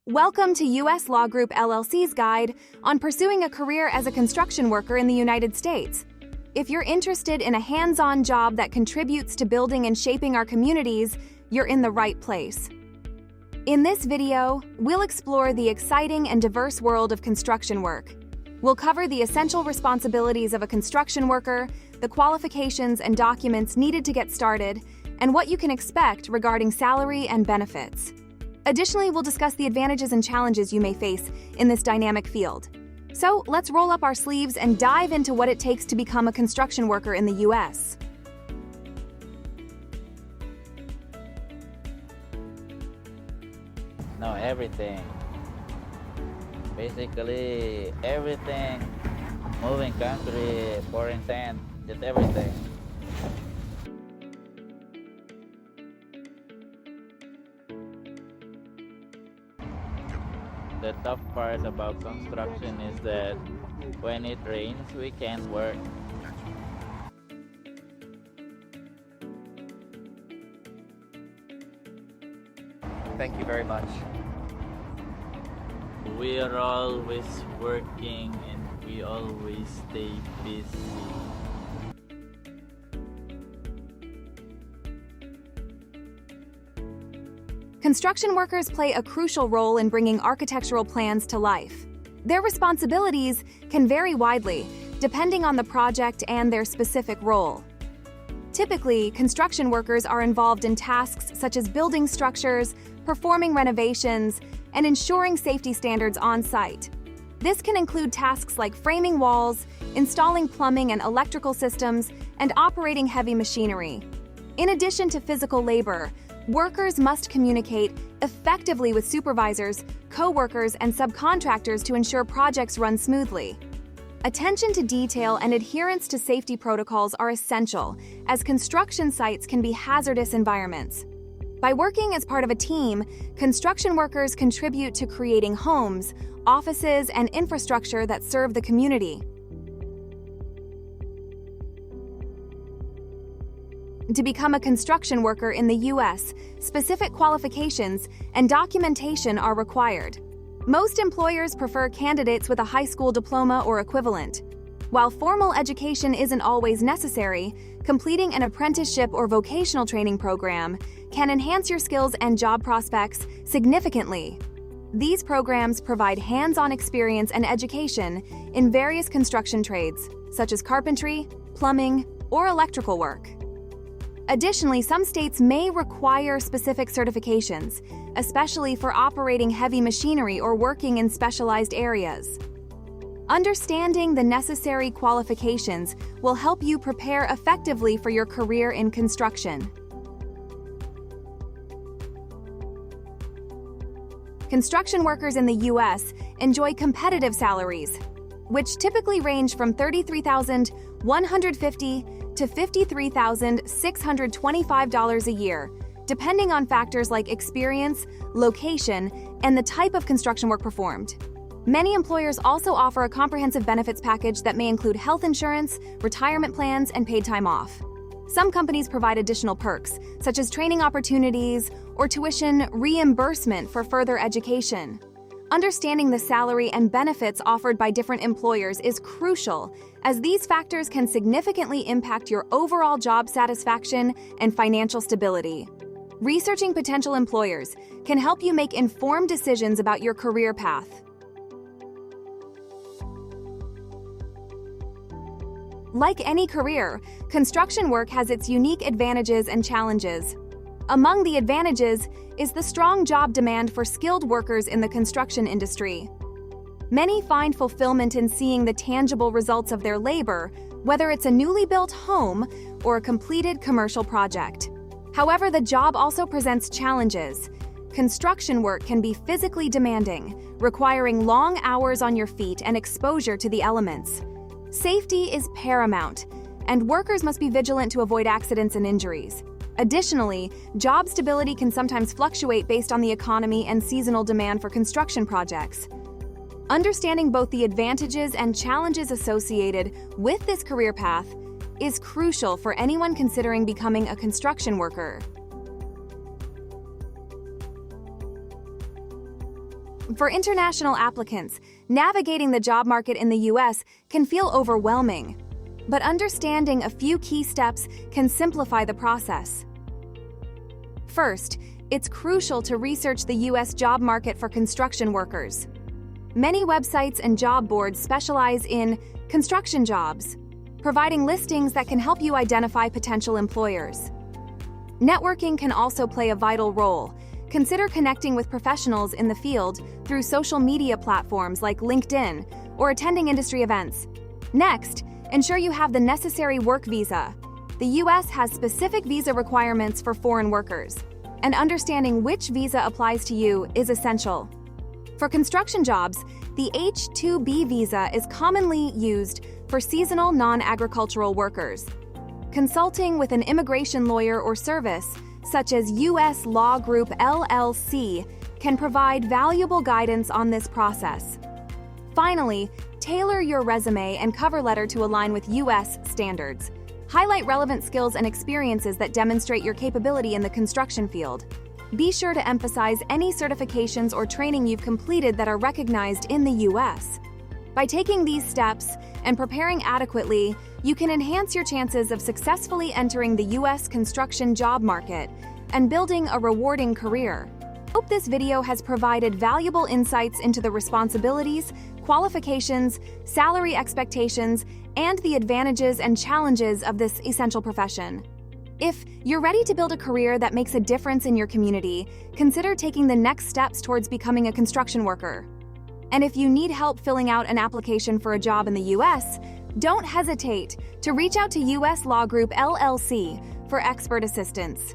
Welcome to USLaw Group LLC's guide on pursuing a career as a construction worker in the United States. If you're interested in a hands-on job that contributes to building and shaping our communities, you're in the right place. In this video, we'll explore the exciting and diverse world of construction work. We'll cover the essential responsibilities of a construction worker, the qualifications and documents needed to get started, and what you can expect regarding salary and benefits. Additionally, we'll discuss the advantages and challenges you may face in this dynamic field. So, let's roll up our sleeves and dive into what it takes to become a construction worker in the U.S. No, everything. Basically, everything. Moving concrete, pouring sand, just everything. The tough part about construction is that when it rains, we can't work. Thank you very much. We are always working and we always stay busy. Construction workers play a crucial role in bringing architectural plans to life. Their responsibilities can vary widely, depending on the project and their specific role. Typically, construction workers are involved in tasks such as building structures, performing renovations, and ensuring safety standards on site. This can include tasks like framing walls, installing plumbing and electrical systems, and operating heavy machinery. In addition to physical labor, workers must communicate effectively with supervisors, co-workers, and subcontractors to ensure projects run smoothly. Attention to detail and adherence to safety protocols are essential, as construction sites can be hazardous environments. By working as part of a team, construction workers contribute to creating homes, offices, and infrastructure that serve the community. To become a construction worker in the U.S., specific qualifications and documentation are required. Most employers prefer candidates with a high school diploma or equivalent. While formal education isn't always necessary, completing an apprenticeship or vocational training program can enhance your skills and job prospects significantly. These programs provide hands-on experience and education in various construction trades, such as carpentry, plumbing, or electrical work. Additionally, some states may require specific certifications, especially for operating heavy machinery or working in specialized areas. Understanding the necessary qualifications will help you prepare effectively for your career in construction. Construction workers in the U.S. enjoy competitive salaries, which typically range from $33,150 to $53,625 a year, depending on factors like experience, location, and the type of construction work performed. Many employers also offer a comprehensive benefits package that may include health insurance, retirement plans, and paid time off. Some companies provide additional perks, such as training opportunities or tuition reimbursement for further education. Understanding the salary and benefits offered by different employers is crucial, as these factors can significantly impact your overall job satisfaction and financial stability. Researching potential employers can help you make informed decisions about your career path. Like any career, construction work has its unique advantages and challenges. Among the advantages is the strong job demand for skilled workers in the construction industry. Many find fulfillment in seeing the tangible results of their labor, whether it's a newly built home or a completed commercial project. However, the job also presents challenges. Construction work can be physically demanding, requiring long hours on your feet and exposure to the elements. Safety is paramount, and workers must be vigilant to avoid accidents and injuries. Additionally, job stability can sometimes fluctuate based on the economy and seasonal demand for construction projects. Understanding both the advantages and challenges associated with this career path is crucial for anyone considering becoming a construction worker. For international applicants, navigating the job market in the US can feel overwhelming. But understanding a few key steps can simplify the process. First, it's crucial to research the US job market for construction workers. Many websites and job boards specialize in construction jobs, providing listings that can help you identify potential employers. Networking can also play a vital role. Consider connecting with professionals in the field through social media platforms like LinkedIn or attending industry events. Next, ensure you have the necessary work visa. The US has specific visa requirements for foreign workers, and understanding which visa applies to you is essential. For construction jobs, the H-2B visa is commonly used for seasonal non-agricultural workers. Consulting with an immigration lawyer or service, such as USLaw Group LLC, can provide valuable guidance on this process. Finally, tailor your resume and cover letter to align with US standards. Highlight relevant skills and experiences that demonstrate your capability in the construction field. Be sure to emphasize any certifications or training you've completed that are recognized in the US. By taking these steps and preparing adequately, you can enhance your chances of successfully entering the US construction job market and building a rewarding career. Hope this video has provided valuable insights into the responsibilities, qualifications, salary expectations, and the advantages and challenges of this essential profession. If you're ready to build a career that makes a difference in your community, consider taking the next steps towards becoming a construction worker. And if you need help filling out an application for a job in the US, don't hesitate to reach out to USLaw Group LLC for expert assistance.